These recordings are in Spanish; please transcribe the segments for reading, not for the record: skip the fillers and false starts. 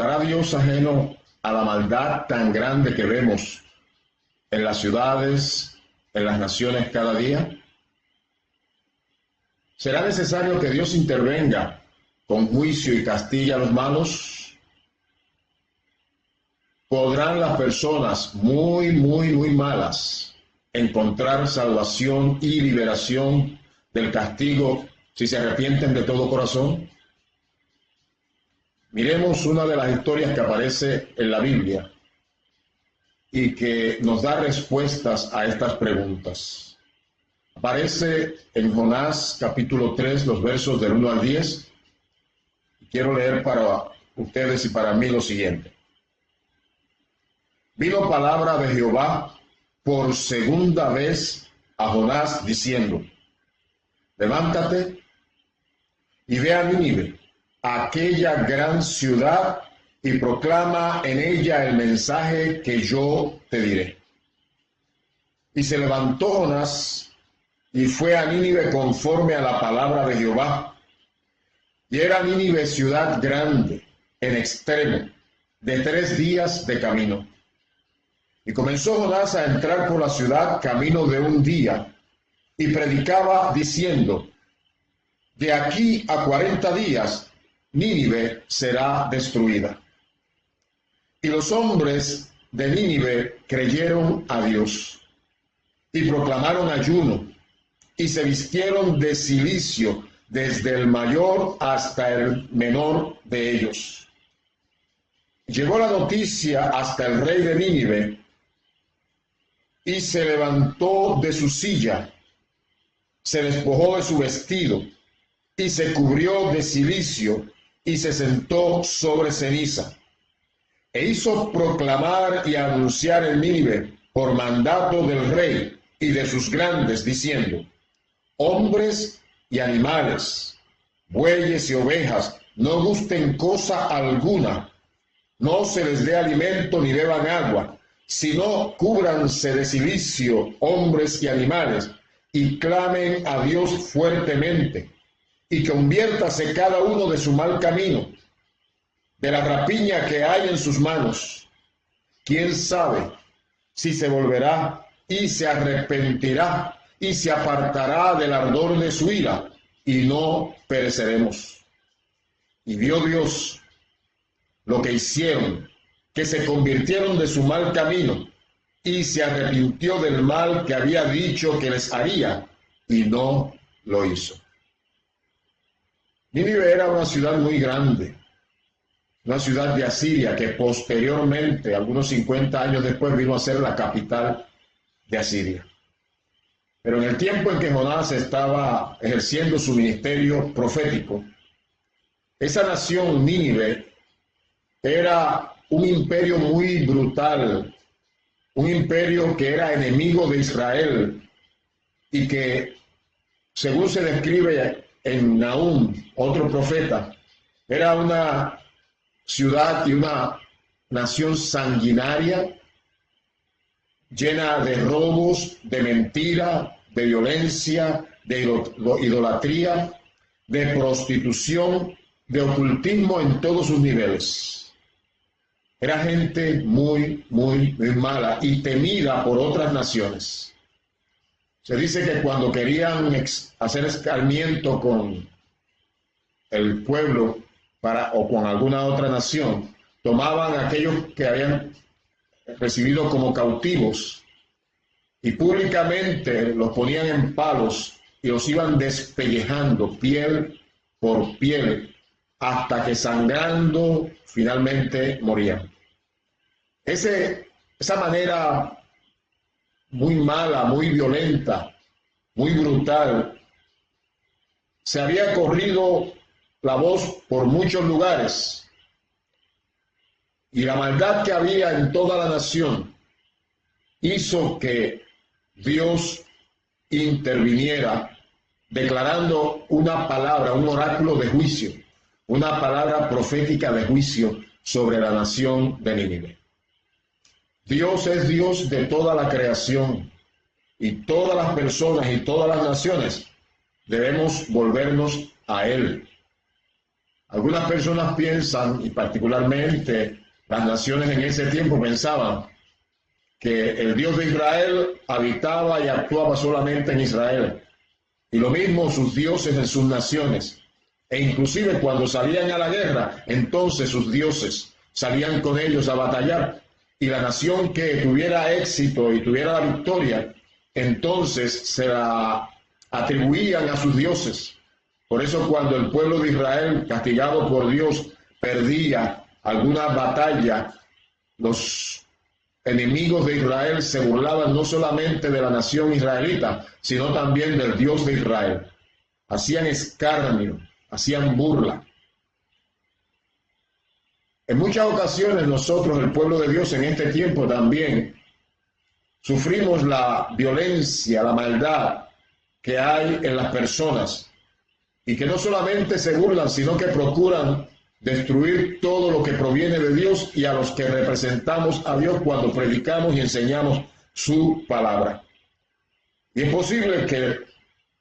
¿Estará Dios ajeno a la maldad tan grande que vemos en las ciudades, en las naciones cada día? ¿Será necesario que Dios intervenga con juicio y castigue a los malos? ¿Podrán las personas muy malas encontrar salvación y liberación del castigo si se arrepienten de todo corazón? Miremos una de las historias que aparece en la Biblia y que nos da respuestas a estas preguntas. Aparece en Jonás capítulo 3, los versos del 1 al 10. Quiero leer para ustedes y para mí lo siguiente. Vino palabra de Jehová por segunda vez a Jonás diciendo: levántate y ve a Nínive, aquella gran ciudad, y proclama en ella el mensaje que yo te diré. Y se levantó Jonás y fue a Nínive conforme a la palabra de Jehová. Y era Nínive ciudad grande, en extremo, de 3 días de camino. Y comenzó Jonás a entrar por la ciudad camino de 1 día, y predicaba diciendo: de aquí a 40 días Nínive será destruida. Y los hombres de Nínive creyeron a Dios, y proclamaron ayuno, y se vistieron de cilicio, desde el mayor hasta el menor de ellos. Llegó la noticia hasta el rey de Nínive, y se levantó de su silla, se despojó de su vestido, y se cubrió de cilicio, y se sentó sobre ceniza. E hizo proclamar y anunciar en Nínive, por mandato del rey y de sus grandes, diciendo: hombres y animales, bueyes y ovejas, no gusten cosa alguna, no se les dé alimento ni beban agua, sino cúbranse de cilicio hombres y animales, y clamen a Dios fuertemente, y conviértase cada uno de su mal camino, de la rapiña que hay en sus manos. ¿Quién sabe si se volverá y se arrepentirá y se apartará del ardor de su ira, y no pereceremos? Y vio Dios lo que hicieron, que se convirtieron de su mal camino, y se arrepintió del mal que había dicho que les haría, y no lo hizo. Nínive era una ciudad muy grande, una ciudad de Asiria que posteriormente, algunos 50 años después, vino a ser la capital de Asiria. Pero en el tiempo en que Jonás estaba ejerciendo su ministerio profético, esa nación Nínive era un imperio muy brutal, un imperio que era enemigo de Israel y que, según se describe en Nahum, otro profeta, era una ciudad y una nación sanguinaria, llena de robos, de mentira, de violencia, de idolatría, de prostitución, de ocultismo en todos sus niveles. Era gente muy mala y temida por otras naciones. Se dice que cuando querían hacer escarmiento con el pueblo o con alguna otra nación, tomaban a aquellos que habían recibido como cautivos y públicamente los ponían en palos y los iban despellejando piel por piel hasta que sangrando finalmente morían. Esa manera muy mala, muy violenta, muy brutal, se había corrido la voz por muchos lugares, y la maldad que había en toda la nación hizo que Dios interviniera declarando una palabra, un oráculo de juicio, una palabra profética de juicio sobre la nación de Nínive. Dios es Dios de toda la creación, y todas las personas y todas las naciones debemos volvernos a Él. Algunas personas piensan, y particularmente las naciones en ese tiempo pensaban, que el Dios de Israel habitaba y actuaba solamente en Israel. Y lo mismo sus dioses en sus naciones. E inclusive cuando salían a la guerra, entonces sus dioses salían con ellos a batallar. Y la nación que tuviera éxito y tuviera la victoria, entonces se la atribuían a sus dioses. Por eso cuando el pueblo de Israel, castigado por Dios, perdía alguna batalla, los enemigos de Israel se burlaban no solamente de la nación israelita, sino también del Dios de Israel. Hacían escarnio, hacían burla. En muchas ocasiones nosotros, el pueblo de Dios, en este tiempo también sufrimos la violencia, la maldad que hay en las personas y que no solamente se burlan, sino que procuran destruir todo lo que proviene de Dios y a los que representamos a Dios cuando predicamos y enseñamos su palabra. Y es posible que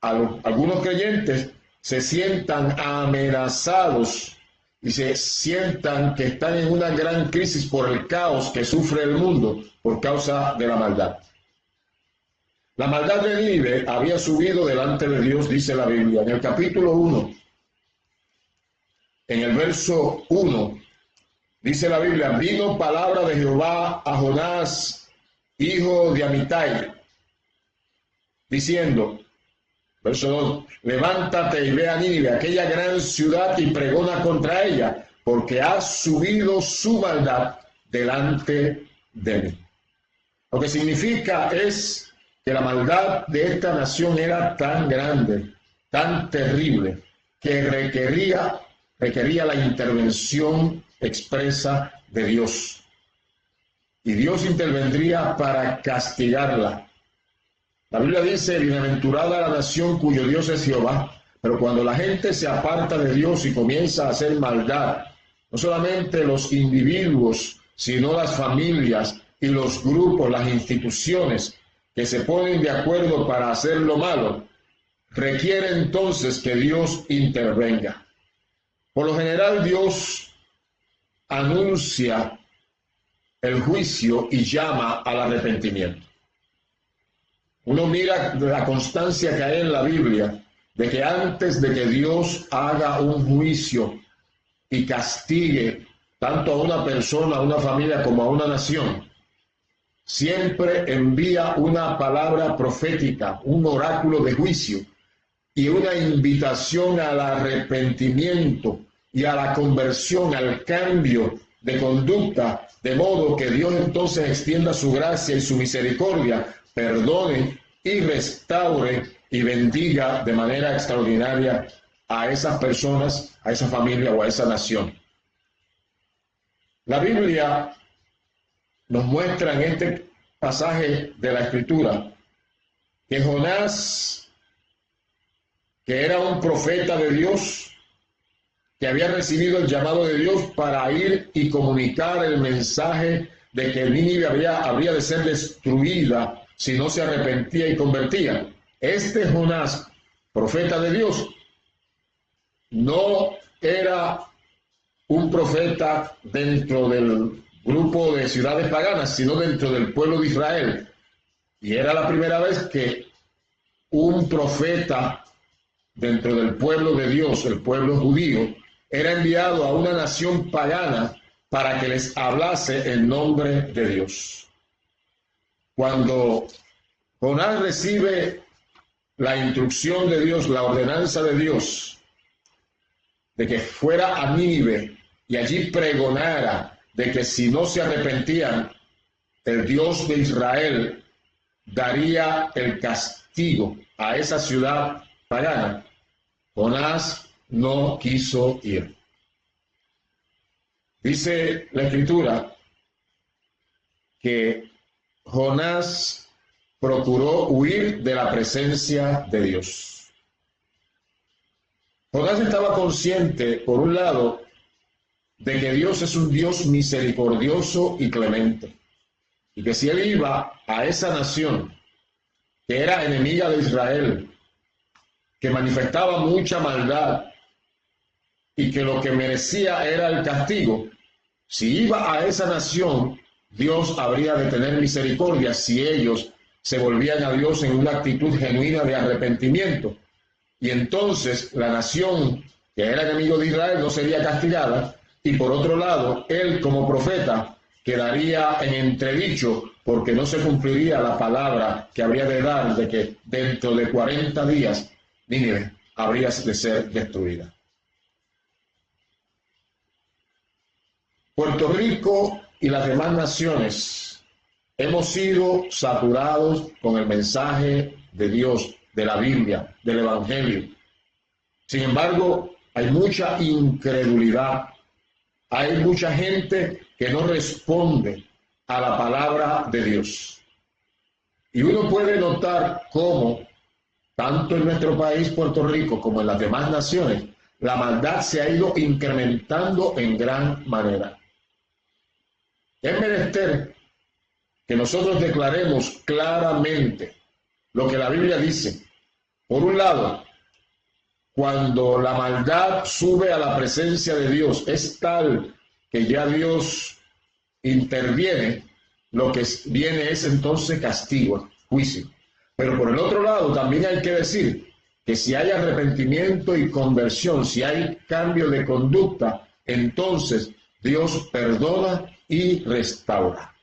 algunos creyentes se sientan amenazados y se sientan que están en una gran crisis por el caos que sufre el mundo por causa de la maldad. La maldad de Nínive había subido delante de Dios, dice la Biblia. En el capítulo 1, en el verso 1, dice la Biblia: vino palabra de Jehová a Jonás, hijo de Amitai, diciendo, verso 2, levántate y ve a Nínive, aquella gran ciudad, y pregona contra ella, porque ha subido su maldad delante de mí. Lo que significa es que la maldad de esta nación era tan grande, tan terrible, que requería la intervención expresa de Dios. Y Dios intervendría para castigarla. La Biblia dice, bienaventurada la nación cuyo Dios es Jehová. Pero cuando la gente se aparta de Dios y comienza a hacer maldad, no solamente los individuos, sino las familias y los grupos, las instituciones que se ponen de acuerdo para hacer lo malo, requiere entonces que Dios intervenga. Por lo general, Dios anuncia el juicio y llama al arrepentimiento. Uno mira la constancia que hay en la Biblia de que antes de que Dios haga un juicio y castigue tanto a una persona, a una familia como a una nación, siempre envía una palabra profética, un oráculo de juicio y una invitación al arrepentimiento y a la conversión, al cambio de conducta, de modo que Dios entonces extienda su gracia y su misericordia, perdone y restaure y bendiga de manera extraordinaria a esas personas, a esa familia o a esa nación. La Biblia nos muestra en este pasaje de la Escritura que Jonás, que era un profeta de Dios, que había recibido el llamado de Dios para ir y comunicar el mensaje de que Nínive habría de ser destruida si no se arrepentía y convertía. Este Jonás, profeta de Dios, no era un profeta dentro del grupo de ciudades paganas, sino dentro del pueblo de Israel. Y era la primera vez que un profeta dentro del pueblo de Dios, el pueblo judío, era enviado a una nación pagana para que les hablase en nombre de Dios. Cuando Jonás recibe la instrucción de Dios, la ordenanza de Dios, de que fuera a Nínive y allí pregonara de que si no se arrepentían, el Dios de Israel daría el castigo a esa ciudad pagana, Jonás no quiso ir. Dice la Escritura que Jonás procuró huir de la presencia de Dios. Jonás estaba consciente, por un lado, de que Dios es un Dios misericordioso y clemente, y que si él iba a esa nación que era enemiga de Israel, que manifestaba mucha maldad y que lo que merecía era el castigo, si iba a esa nación, Dios habría de tener misericordia si ellos se volvían a Dios en una actitud genuina de arrepentimiento. Y entonces la nación que era enemigo de Israel no sería castigada, y por otro lado, él como profeta quedaría en entredicho porque no se cumpliría la palabra que habría de dar de que dentro de 40 días Nínive habría de ser destruida. Puerto Rico y las demás naciones hemos sido saturados con el mensaje de Dios, de la Biblia, del Evangelio. Sin embargo, hay mucha incredulidad. Hay mucha gente que no responde a la palabra de Dios. Y uno puede notar cómo, tanto en nuestro país, Puerto Rico, como en las demás naciones, la maldad se ha ido incrementando en gran manera. Es menester que nosotros declaremos claramente lo que la Biblia dice. Por un lado, cuando la maldad sube a la presencia de Dios, es tal que ya Dios interviene, lo que viene es entonces castigo, juicio. Pero por el otro lado, también hay que decir que si hay arrepentimiento y conversión, si hay cambio de conducta, entonces Dios perdona y restaura.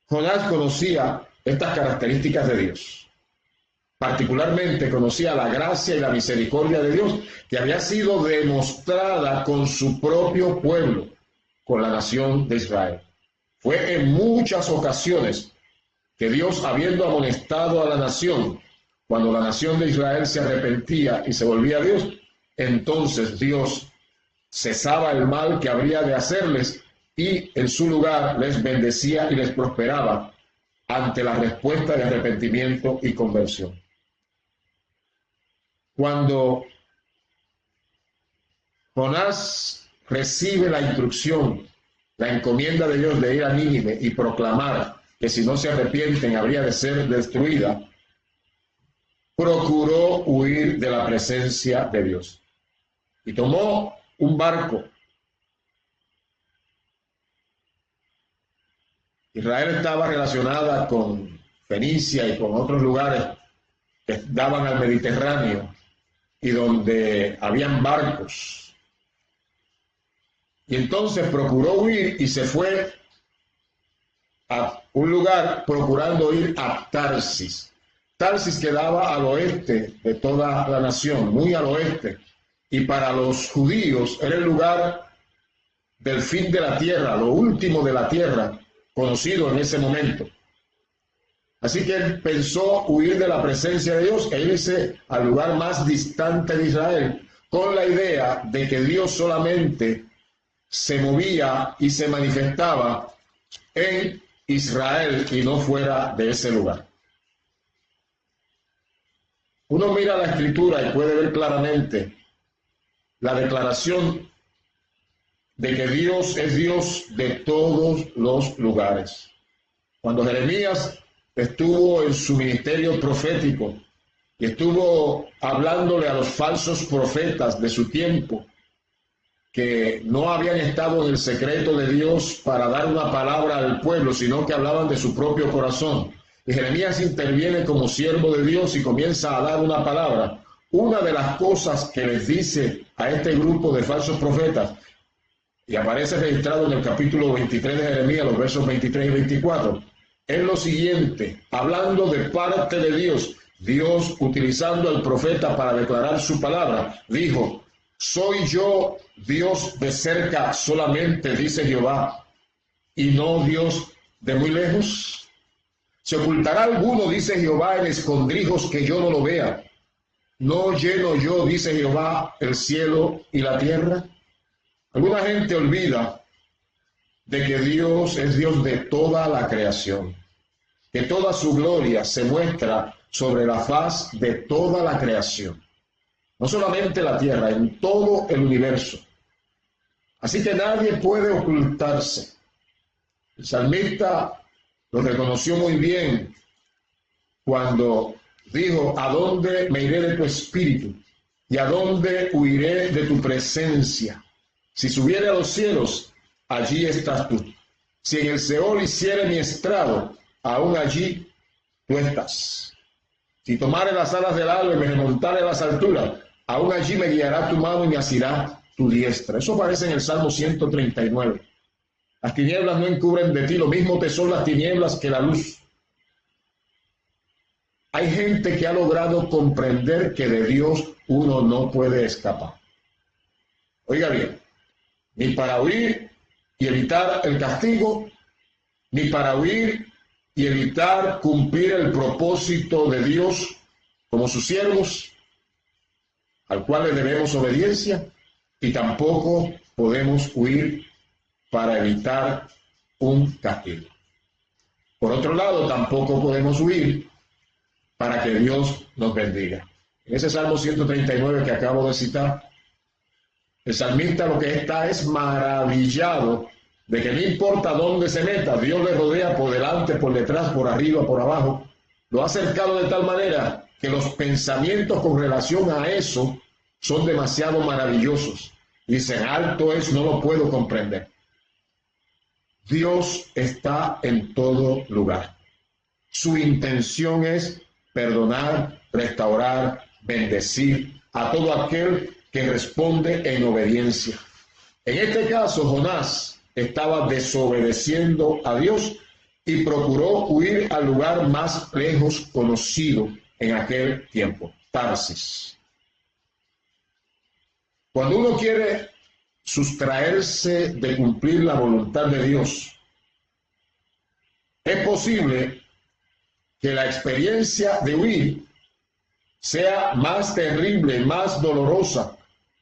Jonás conocía estas características de Dios. Particularmente conocía la gracia y la misericordia de Dios que había sido demostrada con su propio pueblo, con la nación de Israel. Fue en muchas ocasiones que Dios, habiendo amonestado a la nación, cuando la nación de Israel se arrepentía y se volvía a Dios, entonces Dios cesaba el mal que habría de hacerles y en su lugar les bendecía y les prosperaba ante la respuesta de arrepentimiento y conversión. Cuando Jonás recibe la instrucción, la encomienda de Dios de ir a Nínive y proclamar que si no se arrepienten habría de ser destruida, procuró huir de la presencia de Dios y tomó un barco. Israel estaba relacionada con Fenicia y con otros lugares que daban al Mediterráneo y donde habían barcos. Y entonces procuró huir y se fue a un lugar procurando ir a Tarsis. Tarsis quedaba al oeste de toda la nación, muy al oeste. Y para los judíos era el lugar del fin de la tierra, lo último de la tierra, conocido en ese momento. Así que él pensó huir de la presencia de Dios e irse al lugar más distante de Israel, con la idea de que Dios solamente se movía y se manifestaba en Israel y no fuera de ese lugar. Uno mira la escritura y puede ver claramente la declaración de que Dios es Dios de todos los lugares. Cuando Jeremías estuvo en su ministerio profético y estuvo hablándole a los falsos profetas de su tiempo, que no habían estado en el secreto de Dios para dar una palabra al pueblo, sino que hablaban de su propio corazón. Y Jeremías interviene como siervo de Dios y comienza a dar una palabra. Una de las cosas que les dice a este grupo de falsos profetas, y aparece registrado en el capítulo 23 de Jeremías, los versos 23 y 24, es lo siguiente, hablando de parte de Dios, Dios utilizando al profeta para declarar su palabra, dijo: ¿soy yo Dios de cerca solamente, dice Jehová, y no Dios de muy lejos? ¿Se ocultará alguno, dice Jehová, en escondrijos que yo no lo vea? ¿No lleno yo, dice Jehová, el cielo y la tierra? Alguna gente olvida de que Dios es Dios de toda la creación, que toda su gloria se muestra sobre la faz de toda la creación. No solamente la tierra, en todo el universo. Así que nadie puede ocultarse. El salmista lo reconoció muy bien cuando dijo: ¿a dónde me iré de tu espíritu? ¿Y a dónde huiré de tu presencia? Si subiere a los cielos, allí estás tú. Si en el Seol hiciere mi estrado, aún allí tú estás. Si tomare las alas del alba y me remontare a las alturas, aún allí me guiará tu mano y me asirá tu diestra. Eso aparece en el Salmo 139. Las tinieblas no encubren de ti, lo mismo te son las tinieblas que la luz. Hay gente que ha logrado comprender que de Dios uno no puede escapar. Oiga bien, ni para huir y evitar el castigo, ni para huir y evitar cumplir el propósito de Dios como sus siervos, al cual le debemos obediencia, y tampoco podemos huir para evitar un castigo. Por otro lado, tampoco podemos huir para que Dios nos bendiga. En ese Salmo 139 que acabo de citar, el salmista lo que está es maravillado de que no importa dónde se meta, Dios le rodea por delante, por detrás, por arriba, por abajo. Lo ha acercado de tal manera que los pensamientos con relación a eso son demasiado maravillosos. Dicen, alto es, no lo puedo comprender. Dios está en todo lugar. Su intención es perdonar, restaurar, bendecir a todo aquel que responde en obediencia. En este caso, Jonás estaba desobedeciendo a Dios y procuró huir al lugar más lejos conocido en aquel tiempo, Tarsis. Cuando uno quiere sustraerse de cumplir la voluntad de Dios, es posible que la experiencia de huir sea más terrible, más dolorosa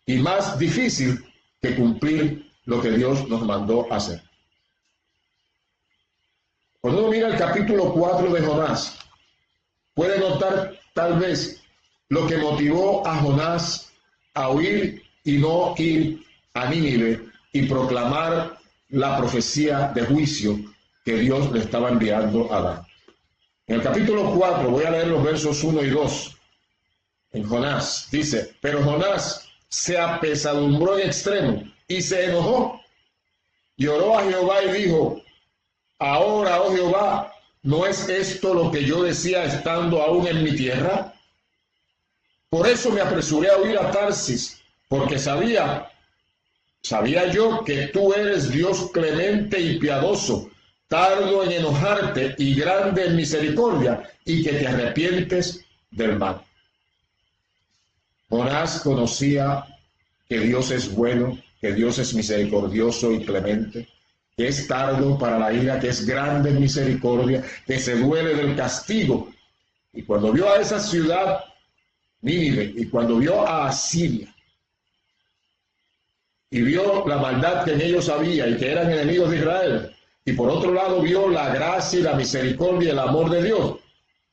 y más difícil que cumplir lo que Dios nos mandó hacer. Cuando uno mira el capítulo 4 de Jonás, puede notar tal vez lo que motivó a Jonás a huir y no ir a Nínive y proclamar la profecía de juicio que Dios le estaba enviando a dar. En el capítulo 4, voy a leer los versos 1 y 2. En Jonás dice, pero Jonás se apesadumbró en extremo y se enojó. Y oró a Jehová y dijo, ahora, oh Jehová, ¿no es esto lo que yo decía estando aún en mi tierra? Por eso me apresuré a huir a Tarsis, porque sabía yo que tú eres Dios clemente y piadoso, tardo en enojarte y grande en misericordia, y que te arrepientes del mal. Jonás conocía que Dios es bueno, que Dios es misericordioso y clemente, que es tardo para la ira, que es grande en misericordia, que se duele del castigo. Y cuando vio a esa ciudad, Nínive, y cuando vio a Asiria, y vio la maldad que en ellos había y que eran enemigos de Israel, y por otro lado vio la gracia y la misericordia y el amor de Dios,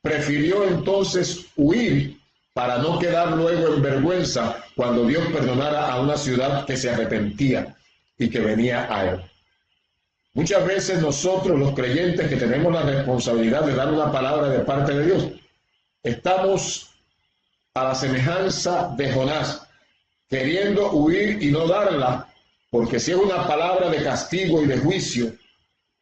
prefirió entonces huir para no quedar luego en vergüenza cuando Dios perdonara a una ciudad que se arrepentía y que venía a él. Muchas veces nosotros, los creyentes que tenemos la responsabilidad de dar una palabra de parte de Dios, estamos a la semejanza de Jonás, queriendo huir y no darla, porque si es una palabra de castigo y de juicio,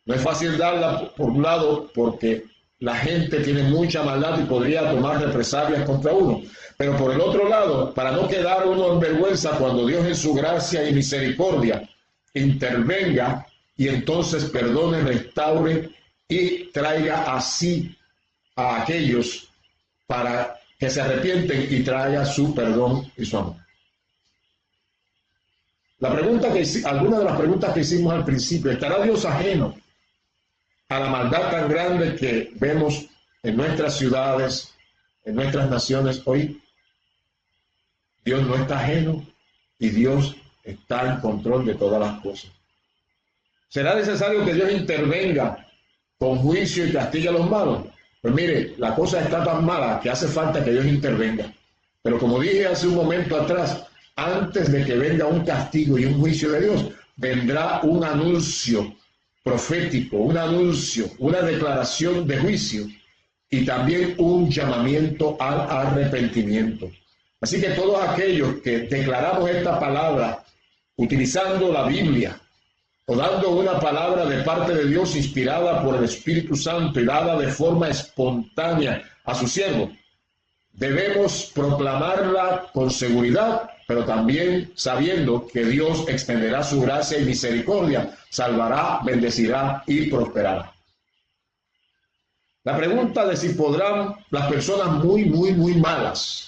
no es fácil darla por un lado porque la gente tiene mucha maldad y podría tomar represalias contra uno. Pero por el otro lado, para no quedar uno en vergüenza cuando Dios en su gracia y misericordia intervenga y entonces perdone, restaure y traiga así a aquellos para que se arrepienten y traiga su perdón y su amor. Algunas de las preguntas que hicimos al principio, ¿estará Dios ajeno a la maldad tan grande que vemos en nuestras ciudades, en nuestras naciones hoy? Dios no está ajeno y Dios está en control de todas las cosas. ¿Será necesario que Dios intervenga con juicio y castigue a los malos? Pues mire, la cosa está tan mala que hace falta que Dios intervenga. Pero como dije hace un momento atrás, antes de que venga un castigo y un juicio de Dios, vendrá un anuncio profético, un anuncio, una declaración de juicio y también un llamamiento al arrepentimiento. Así que todos aquellos que declaramos esta palabra utilizando la Biblia o dando una palabra de parte de Dios inspirada por el Espíritu Santo y dada de forma espontánea a su siervo, debemos proclamarla con seguridad, pero también sabiendo que Dios extenderá su gracia y misericordia, salvará, bendecirá y prosperará. La pregunta de si podrán las personas muy malas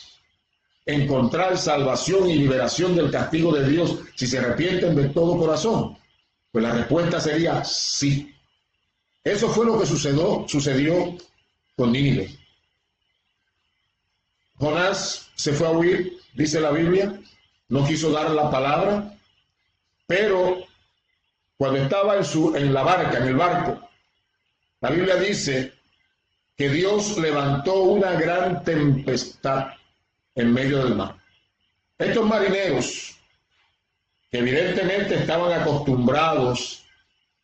encontrar salvación y liberación del castigo de Dios si se arrepienten de todo corazón, pues la respuesta sería sí. Eso fue lo que sucedió con Nínive. Jonás se fue a huir, dice la Biblia, no quiso dar la palabra, pero cuando estaba en la barca, en el barco, la Biblia dice que Dios levantó una gran tempestad en medio del mar. Estos marineros, que evidentemente estaban acostumbrados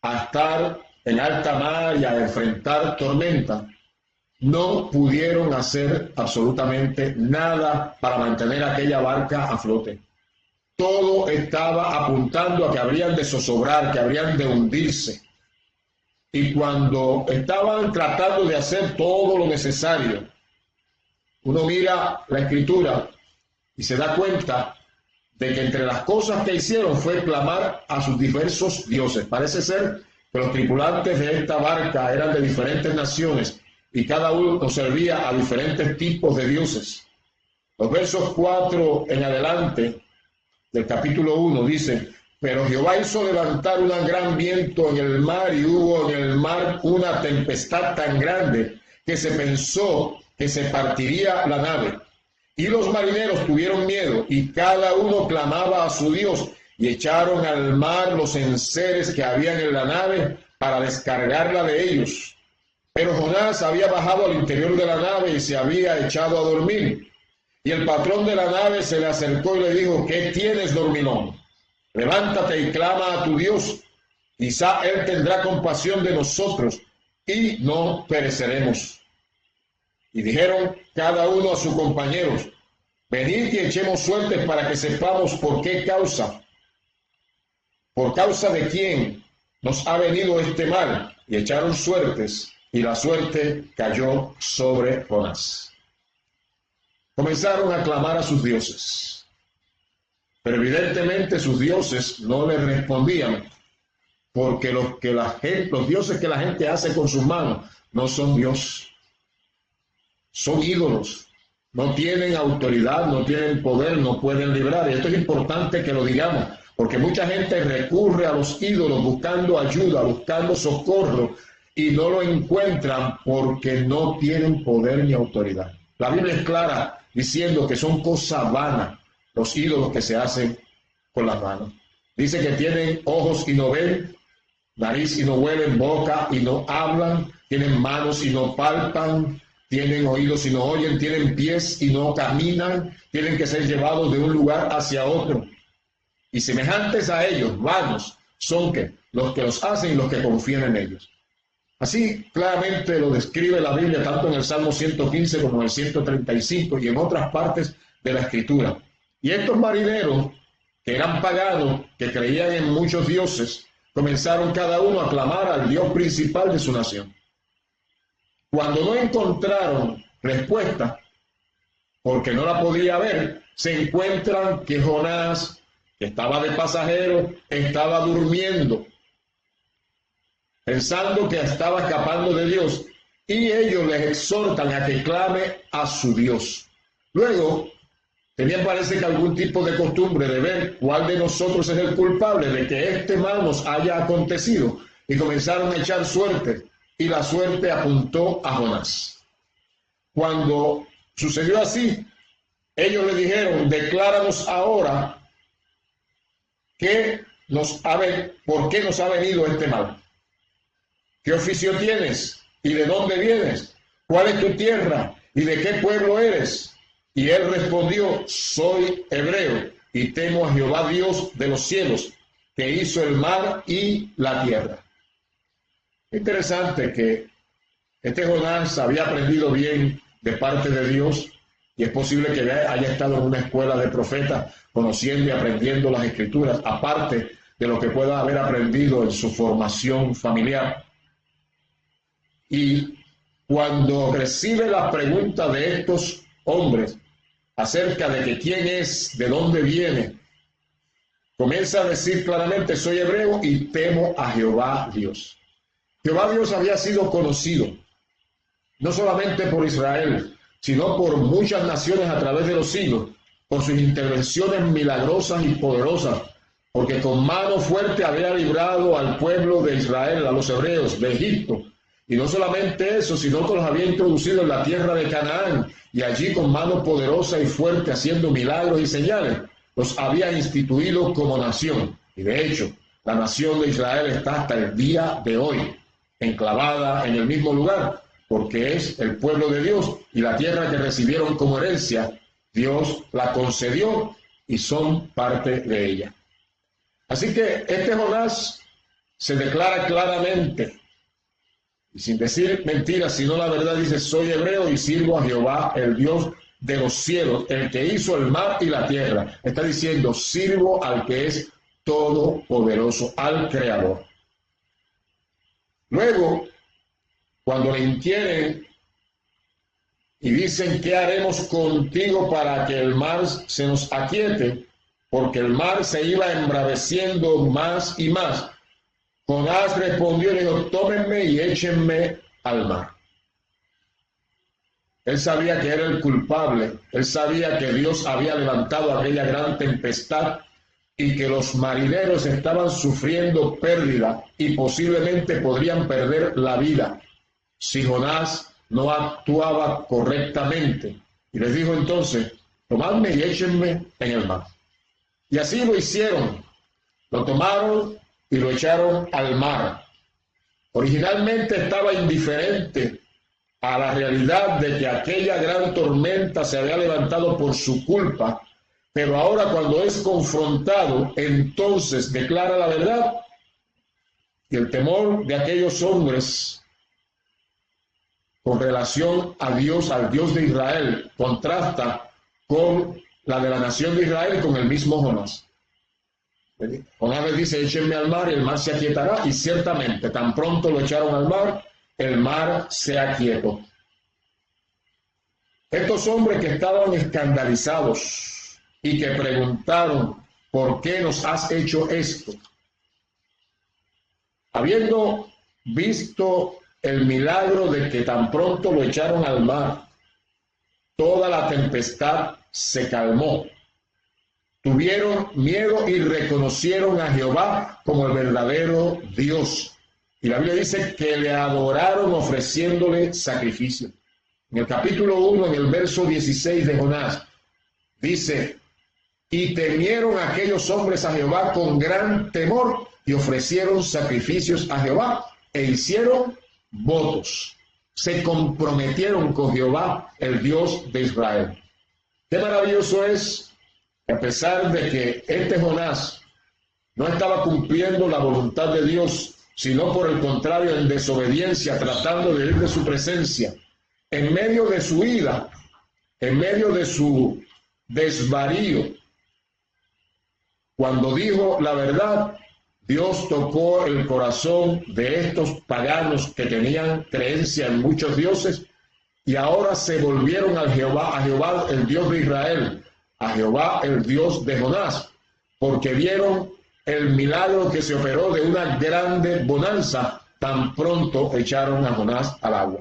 a estar en alta mar y a enfrentar tormenta, no pudieron hacer absolutamente nada para mantener aquella barca a flote. Todo estaba apuntando a que habrían de zozobrar, que habrían de hundirse. Y cuando estaban tratando de hacer todo lo necesario, uno mira la Escritura y se da cuenta de que entre las cosas que hicieron fue clamar a sus diversos dioses. Parece ser que los tripulantes de esta barca eran de diferentes naciones y cada uno servía a diferentes tipos de dioses. Los versos 4 en adelante del capítulo 1 dicen: pero Jehová hizo levantar un gran viento en el mar, y hubo en el mar una tempestad tan grande que se pensó que se partiría la nave. Y los marineros tuvieron miedo, y cada uno clamaba a su Dios, y echaron al mar los enseres que habían en la nave para descargarla de ellos. Pero Jonás había bajado al interior de la nave y se había echado a dormir. Y el patrón de la nave se le acercó y le dijo: ¿qué tienes, dormilón? Levántate y clama a tu Dios, quizá Él tendrá compasión de nosotros y no pereceremos. Y dijeron cada uno a sus compañeros: venid y echemos suertes para que sepamos por causa de quién nos ha venido este mal. Y echaron suertes, y la suerte cayó sobre Jonás. Comenzaron a clamar a sus dioses. Pero evidentemente sus dioses no le respondían, porque los dioses que la gente hace con sus manos no son Dios, son ídolos, no tienen autoridad, no tienen poder, no pueden librar. Y esto es importante que lo digamos, porque mucha gente recurre a los ídolos buscando ayuda, buscando socorro, y no lo encuentran porque no tienen poder ni autoridad. La Biblia es clara diciendo que son cosas vanas los ídolos que se hacen con las manos. Dice que tienen ojos y no ven, nariz y no huelen, boca y no hablan, tienen manos y no palpan, tienen oídos y no oyen, tienen pies y no caminan, tienen que ser llevados de un lugar hacia otro. Y semejantes a ellos, vanos, son los que los hacen y los que confían en ellos. Así claramente lo describe la Biblia tanto en el Salmo 115 como en el 135 y en otras partes de la Escritura. Y estos marineros, que eran paganos, que creían en muchos dioses, comenzaron cada uno a clamar al Dios principal de su nación. Cuando no encontraron respuesta, porque no la podía ver, se encuentran que Jonás, que estaba de pasajero, estaba durmiendo, pensando que estaba escapando de Dios, y ellos les exhortan a que clame a su Dios. Luego, tenían parece que algún tipo de costumbre de ver cuál de nosotros es el culpable de que este mal nos haya acontecido, y comenzaron a echar suerte, y la suerte apuntó a Jonás. Cuando sucedió así, ellos le dijeron: decláranos ahora por qué nos ha venido este mal. ¿Qué oficio tienes? ¿Y de dónde vienes? ¿Cuál es tu tierra? ¿Y de qué pueblo eres? Y él respondió: soy hebreo y temo a Jehová Dios de los cielos, que hizo el mar y la tierra. Interesante que este Jonás había aprendido bien de parte de Dios Y es posible que haya estado en una escuela de profetas, conociendo y aprendiendo las Escrituras, aparte de lo que pueda haber aprendido en su formación familiar. Y cuando recibe la pregunta de estos hombres acerca de que quién es, de dónde viene, comienza a decir claramente: soy hebreo y temo a Jehová Dios. Jehová Dios había sido conocido no solamente por Israel, sino por muchas naciones a través de los siglos, por sus intervenciones milagrosas y poderosas, porque con mano fuerte había librado al pueblo de Israel, a los hebreos, de Egipto. Y no solamente eso, sino que los había introducido en la tierra de Canaán, y allí con mano poderosa y fuerte, haciendo milagros y señales, los había instituido como nación. Y de hecho, la nación de Israel está hasta el día de hoy enclavada en el mismo lugar, porque es el pueblo de Dios, y la tierra que recibieron como herencia, Dios la concedió y son parte de ella. Así que este Jonás se declara claramente, y sin decir mentiras, sino la verdad, dice: soy hebreo y sirvo a Jehová, el Dios de los cielos, el que hizo el mar y la tierra. Está diciendo: sirvo al que es todopoderoso, al Creador. Luego, cuando le inquieren y dicen: ¿qué haremos contigo para que el mar se nos aquiete? Porque el mar se iba embraveciendo más y más. Jonás respondió y dijo: tómenme y échenme al mar. Él sabía que era el culpable, él sabía que Dios había levantado aquella gran tempestad y que los marineros estaban sufriendo pérdida y posiblemente podrían perder la vida si Jonás no actuaba correctamente. Y les dijo entonces: tomadme y échenme en el mar. Y así lo hicieron, lo tomaron y lo echaron al mar. Originalmente estaba indiferente a la realidad de que aquella gran tormenta se había levantado por su culpa, pero ahora, cuando es confrontado, entonces declara la verdad. Y el temor de aquellos hombres con relación a Dios, al Dios de Israel, contrasta con la de la nación de Israel, con el mismo Jonás. Jonás le dice: échenme al mar y el mar se aquietará, y ciertamente tan pronto lo echaron al mar, el mar se aquietó. Estos hombres que estaban escandalizados y que preguntaron: ¿por qué nos has hecho esto? Habiendo visto el milagro de que tan pronto lo echaron al mar, toda la tempestad se calmó. Tuvieron miedo y reconocieron a Jehová como el verdadero Dios. Y la Biblia dice que le adoraron ofreciéndole sacrificio. En el capítulo 1, en el verso 16 de Jonás, dice: y temieron aquellos hombres a Jehová con gran temor, y ofrecieron sacrificios a Jehová, e hicieron votos. Se comprometieron con Jehová, el Dios de Israel. Qué maravilloso es, a pesar de que este Jonás no estaba cumpliendo la voluntad de Dios, sino por el contrario, en desobediencia, tratando de ir de su presencia, en medio de su ira, en medio de su desvarío, cuando dijo la verdad, Dios tocó el corazón de estos paganos que tenían creencia en muchos dioses, y ahora se volvieron a Jehová el Dios de Israel, a Jehová el Dios de Jonás, porque vieron el milagro que se operó de una grande bonanza. Tan pronto echaron a Jonás al agua.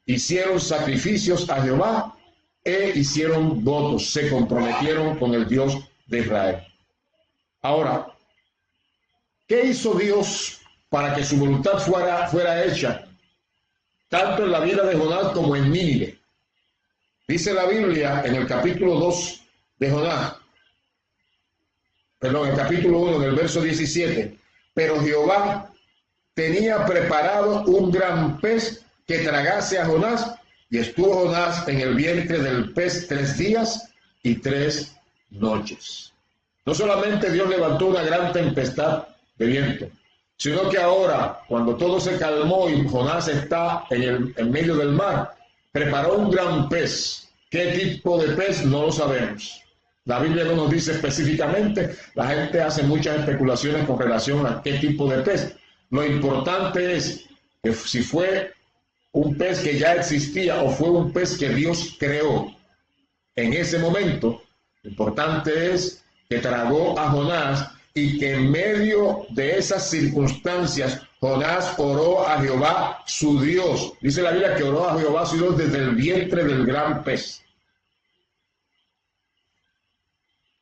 Hicieron sacrificios a Jehová e hicieron votos, se comprometieron con el Dios de Israel. Ahora, ¿qué hizo Dios para que su voluntad fuera hecha, tanto en la vida de Jonás como en Nínive? Dice la Biblia en el capítulo 2 de Jonás, perdón, el capítulo 1, en el verso 17, pero Jehová tenía preparado un gran pez que tragase a Jonás, y estuvo Jonás en el vientre del pez 3 días y 3 noches. No solamente Dios levantó una gran tempestad de viento, sino que ahora, cuando todo se calmó y Jonás está en medio del mar, preparó un gran pez ¿Qué tipo de pez? No lo sabemos. La Biblia no nos dice específicamente. La gente hace muchas especulaciones con relación a qué tipo de pez. Lo importante es que si fue un pez que ya existía o fue un pez que Dios creó en ese momento, lo importante es que tragó a Jonás y que en medio de esas circunstancias Jonás oró a Jehová su Dios. Dice la Biblia que oró a Jehová su Dios desde el vientre del gran pez.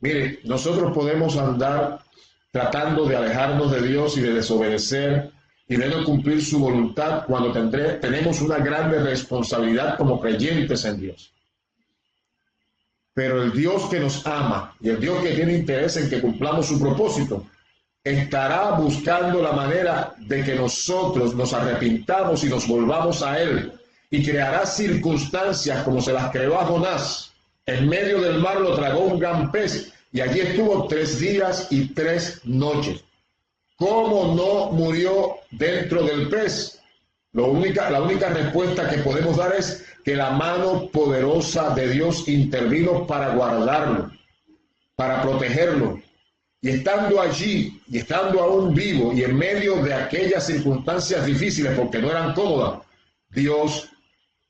Mire, nosotros podemos andar tratando de alejarnos de Dios y de desobedecer y de no cumplir su voluntad cuando tenemos una grande responsabilidad como creyentes en Dios. Pero el Dios que nos ama y el Dios que tiene interés en que cumplamos su propósito, estará buscando la manera de que nosotros nos arrepintamos y nos volvamos a Él, y creará circunstancias como se las creó a Jonás. En medio del mar lo tragó un gran pez y allí estuvo 3 días y 3 noches. ¿Cómo no murió dentro del pez? La única respuesta que podemos dar es que la mano poderosa de Dios intervino para guardarlo, para protegerlo. Y estando allí, y estando aún vivo, y en medio de aquellas circunstancias difíciles, porque no eran cómodas,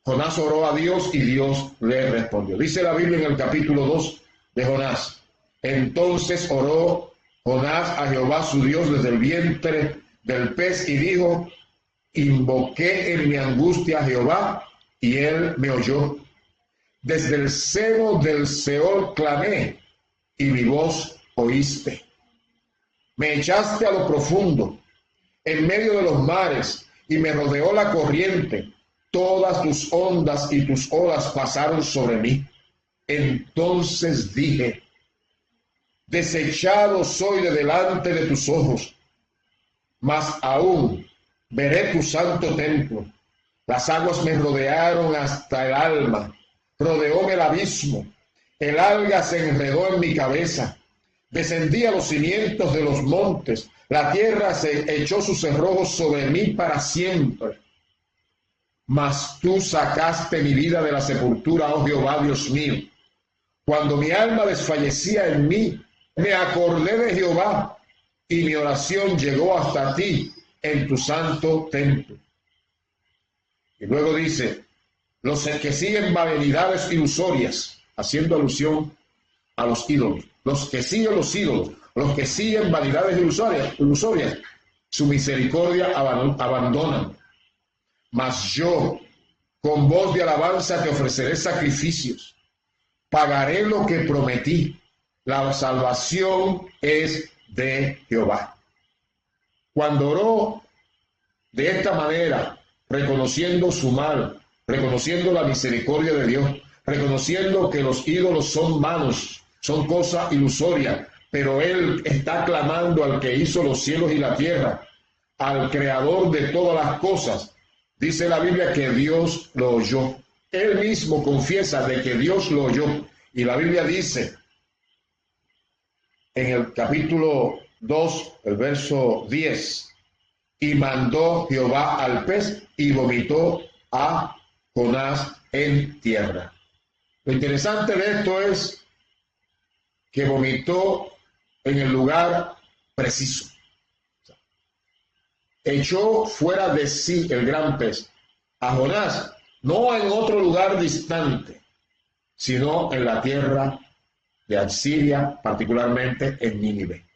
Jonás oró a Dios y Dios le respondió. Dice la Biblia en el capítulo 2 de Jonás: entonces oró Jonás a Jehová su Dios desde el vientre del pez y dijo: invoqué en mi angustia a Jehová y él me oyó. Desde el seno del Seol clamé y mi voz oíste. Me echaste a lo profundo, en medio de los mares, y me rodeó la corriente. Todas tus ondas y tus olas pasaron sobre mí. Entonces dije: desechado soy de delante de tus ojos, mas aún veré tu santo templo. Las aguas me rodearon hasta el alma, rodeóme el abismo, el alga se enredó en mi cabeza. Descendí a los cimientos de los montes, la tierra se echó sus cerrojos sobre mí para siempre. Mas tú sacaste mi vida de la sepultura, oh Jehová, Dios mío. Cuando mi alma desfallecía en mí, me acordé de Jehová, y mi oración llegó hasta ti en tu santo templo. Y luego dice: los que siguen vanidades ilusorias, haciendo alusión a los ídolos. Los que siguen los ídolos, los que siguen vanidades ilusorias, su misericordia abandonan. Mas yo, con voz de alabanza, te ofreceré sacrificios. Pagaré lo que prometí. La salvación es de Jehová. Cuando oró de esta manera, reconociendo su mal, reconociendo la misericordia de Dios, reconociendo que los ídolos son vanos, son cosa ilusoria, pero él está clamando al que hizo los cielos y la tierra, al creador de todas las cosas. Dice la Biblia que Dios lo oyó. Él mismo confiesa de que Dios lo oyó. Y la Biblia dice en el capítulo 2, el verso 10, y mandó Jehová al pez y vomitó a Jonás en tierra. Lo interesante de esto es que vomitó en el lugar preciso. Echó fuera de sí el gran pez a Jonás, no en otro lugar distante, sino en la tierra de Asiria, particularmente en Nínive.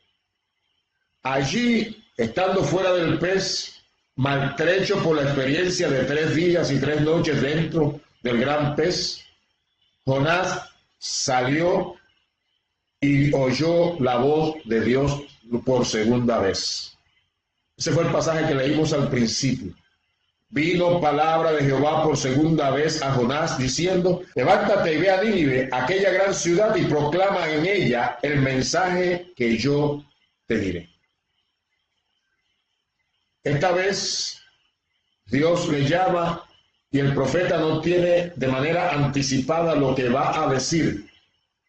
Allí, estando fuera del pez, maltrecho por la experiencia de 3 días y 3 noches dentro del gran pez, Jonás salió y oyó la voz de Dios por segunda vez. Ese fue el pasaje que leímos al principio. Vino palabra de Jehová por segunda vez a Jonás, diciendo: levántate y ve a Nínive, aquella gran ciudad, y proclama en ella el mensaje que yo te diré. Esta vez Dios le llama y el profeta no tiene de manera anticipada lo que va a decir,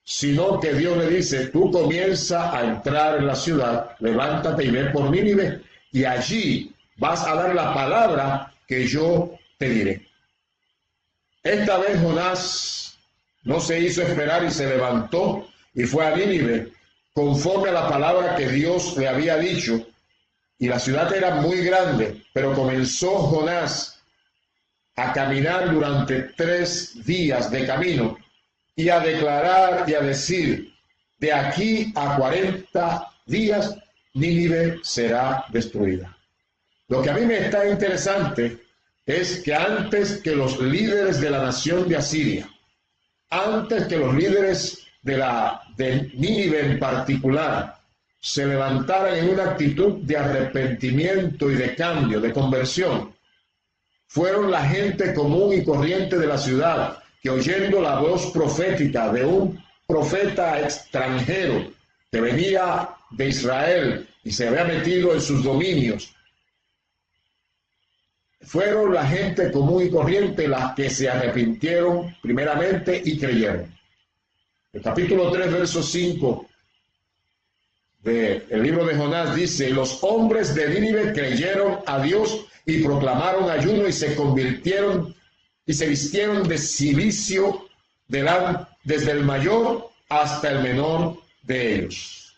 sino que Dios le dice: tú comienza a entrar en la ciudad, levántate y ve por Nínive, y allí vas a dar la palabra que yo te diré. Esta vez Jonás no se hizo esperar y se levantó y fue a Nínive, conforme a la palabra que Dios le había dicho. Y la ciudad era muy grande, pero comenzó Jonás a caminar durante 3 días de camino y a declarar y a decir: de aquí a 40 días Nínive será destruida. Lo que a mí me está interesante es que antes que los líderes de la nación de Asiria, antes que los líderes de Nínive en particular, se levantaran en una actitud de arrepentimiento y de cambio, de conversión, fueron la gente común y corriente de la ciudad que, oyendo la voz profética de un profeta extranjero que venía de Israel y se había metido en sus dominios, fueron la gente común y corriente las que se arrepintieron primeramente y creyeron. El capítulo 3, verso 5 del libro de Jonás dice: los hombres de Nínive creyeron a Dios y proclamaron ayuno y se convirtieron y se vistieron de cilicio desde el mayor hasta el menor de ellos.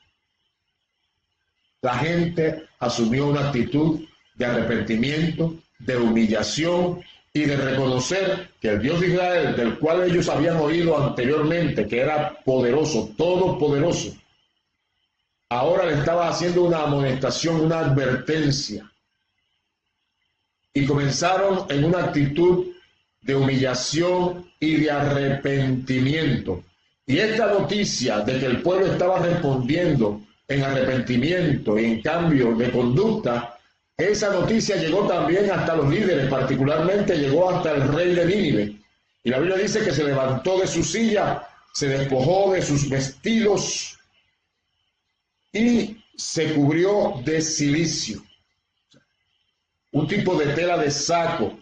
La gente asumió una actitud de arrepentimiento, de humillación y de reconocer que el Dios de Israel, del cual ellos habían oído anteriormente, que era poderoso, todopoderoso, ahora le estaba haciendo una amonestación, una advertencia. Y comenzaron en una actitud de humillación y de arrepentimiento. Y esta noticia de que el pueblo estaba respondiendo en arrepentimiento y en cambio de conducta, esa noticia llegó también hasta los líderes, particularmente llegó hasta el rey de Nínive. Y la Biblia dice que se levantó de su silla, se despojó de sus vestidos y se cubrió de cilicio, un tipo de tela de saco.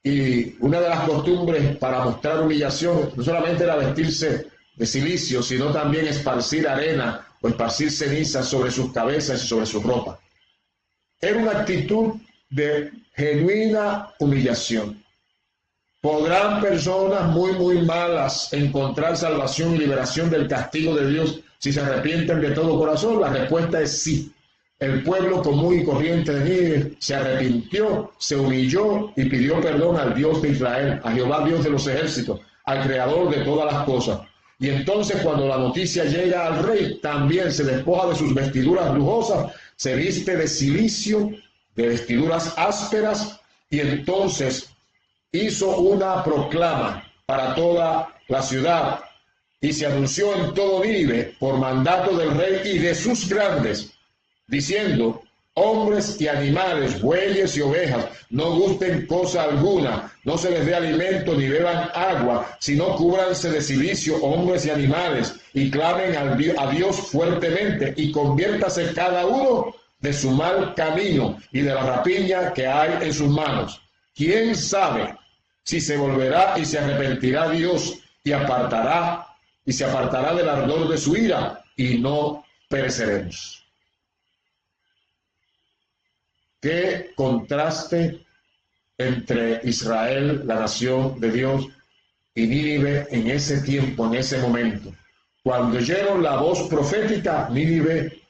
Y una de las costumbres para mostrar humillación no solamente era vestirse de cilicio, sino también esparcir arena o esparcir ceniza sobre sus cabezas y sobre su ropa. Era una actitud de genuina humillación. ¿Podrán personas muy malas encontrar salvación y liberación del castigo de Dios si se arrepienten de todo corazón? La respuesta es sí. El pueblo común y corriente de Nínive se arrepintió, se humilló y pidió perdón al Dios de Israel, a Jehová Dios de los ejércitos, al creador de todas las cosas. Y entonces, cuando la noticia llega al rey, también se despoja de sus vestiduras lujosas, se viste de cilicio, de vestiduras ásperas, y entonces hizo una proclama para toda la ciudad y se anunció en todo Nínive por mandato del rey y de sus grandes, diciendo: hombres y animales, bueyes y ovejas, no gusten cosa alguna, no se les dé alimento ni beban agua, sino cúbranse de cilicio hombres y animales, y clamen a Dios fuertemente, y conviértase cada uno de su mal camino y de la rapiña que hay en sus manos. ¿Quién sabe si se volverá y se arrepentirá Dios y se apartará del ardor de su ira, y no pereceremos? Qué contraste entre Israel, la nación de Dios, y Nínive en ese tiempo, en ese momento. Cuando oyeron la voz profética, Nínive,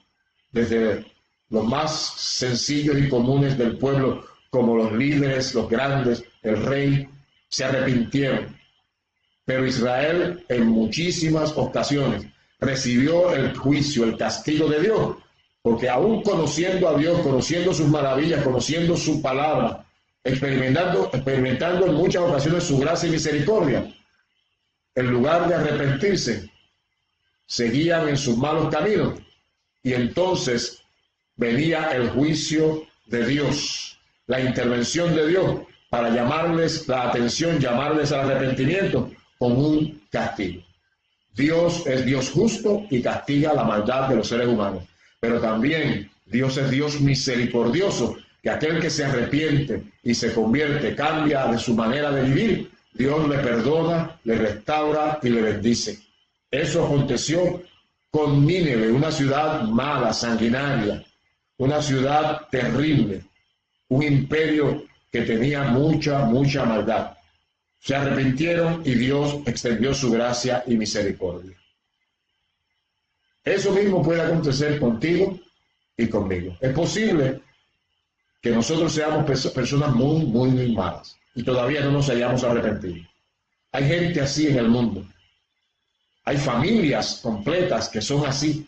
desde los más sencillos y comunes del pueblo, como los líderes, los grandes, el rey, se arrepintieron. Pero Israel, en muchísimas ocasiones, recibió el juicio, el castigo de Dios, porque aún conociendo a Dios, conociendo sus maravillas, conociendo su palabra, experimentando en muchas ocasiones su gracia y misericordia, en lugar de arrepentirse, seguían en sus malos caminos, y entonces venía el juicio de Dios, la intervención de Dios para llamarles la atención, llamarles al arrepentimiento con un castigo. Dios es Dios justo y castiga la maldad de los seres humanos. Pero también Dios es Dios misericordioso, que aquel que se arrepiente y se convierte, cambia de su manera de vivir, Dios le perdona, le restaura y le bendice. Eso aconteció con Nínive, una ciudad mala, sanguinaria, una ciudad terrible, un imperio que tenía mucha maldad. se arrepintieron y Dios extendió su gracia y misericordia. Eso mismo puede acontecer contigo y conmigo. Es posible que nosotros seamos personas muy malas y todavía no nos hayamos arrepentido. Hay gente así en el mundo. Hay familias completas que son así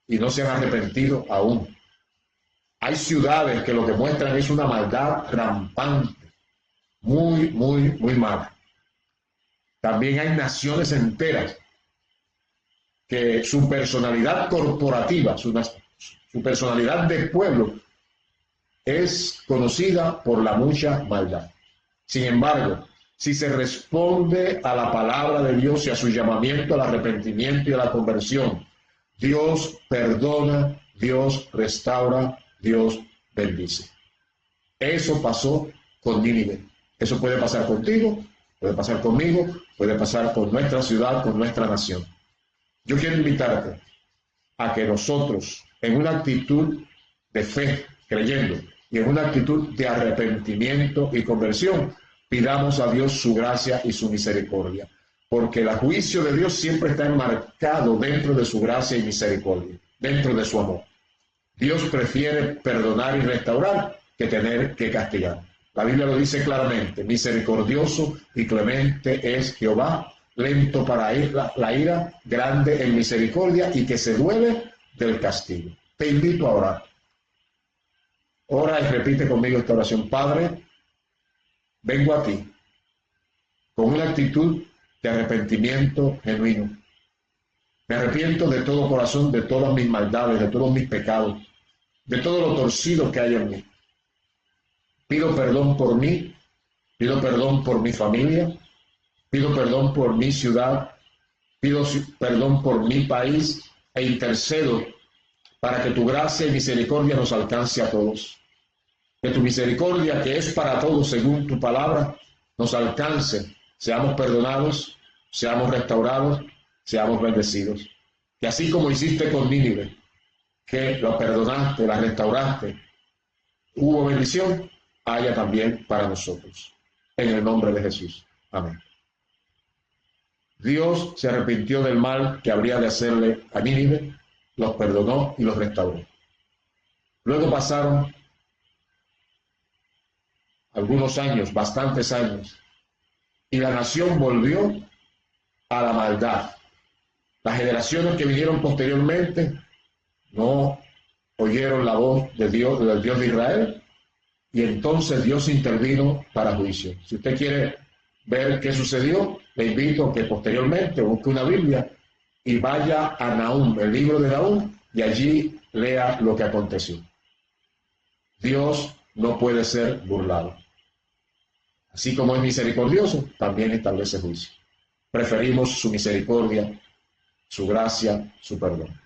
y no se han arrepentido aún. Hay ciudades que lo que muestran es una maldad rampante, muy mala. También hay naciones enteras que su personalidad corporativa, su personalidad de pueblo, es conocida por la mucha maldad. Sin embargo, si se responde a la palabra de Dios y a su llamamiento al arrepentimiento y a la conversión, Dios perdona, Dios restaura, Dios bendice. Eso pasó con Nínive. Eso puede pasar contigo, puede pasar conmigo, puede pasar con nuestra ciudad, con nuestra nación. Yo quiero invitarte a que nosotros, en una actitud de fe, creyendo, y en una actitud de arrepentimiento y conversión, pidamos a Dios su gracia y su misericordia, porque el juicio de Dios siempre está enmarcado dentro de su gracia y misericordia, dentro de su amor. Dios prefiere perdonar y restaurar que tener que castigar. La Biblia lo dice claramente: misericordioso y clemente es Jehová, lento para la ira, grande en misericordia y que se duele del castigo. Te invito a orar. Ora y repite conmigo esta oración. Padre, vengo a ti con una actitud de arrepentimiento genuino. Me arrepiento de todo corazón, de todas mis maldades, de todos mis pecados, de todo lo torcido que hay en mí. Pido perdón por mí, pido perdón por mi familia, pido perdón por mi ciudad, pido perdón por mi país e intercedo para que tu gracia y misericordia nos alcance a todos. Que tu misericordia, que es para todos según tu palabra, nos alcance, seamos perdonados, seamos restaurados, seamos bendecidos. Que así como hiciste con Nínive, que la perdonaste, la restauraste, hubo bendición, haya también para nosotros. En el nombre de Jesús. Amén. Dios se arrepintió del mal que habría de hacerle a Nínive, los perdonó y los restauró. Luego pasaron algunos años, bastantes años, y la nación volvió a la maldad. Las generaciones que vinieron posteriormente no oyeron la voz de Dios, del Dios de Israel, y entonces Dios intervino para juicio. Si usted quiere ver qué sucedió, le invito a que posteriormente busque una Biblia y vaya a Nahum, el libro de Nahum, y allí lea lo que aconteció. Dios no puede ser burlado. Así como es misericordioso, también establece juicio. Preferimos su misericordia, su gracia, su perdón.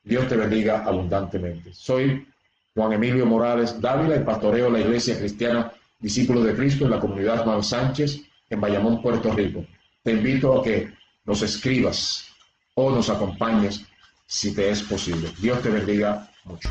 Dios te bendiga abundantemente. Soy Juan Emilio Morales Dávila y pastoreo la Iglesia Cristiana Discípulos de Cristo en la comunidad Juan Sánchez en Bayamón, Puerto Rico. Te invito a que nos escribas o nos acompañes si te es posible. Dios te bendiga mucho.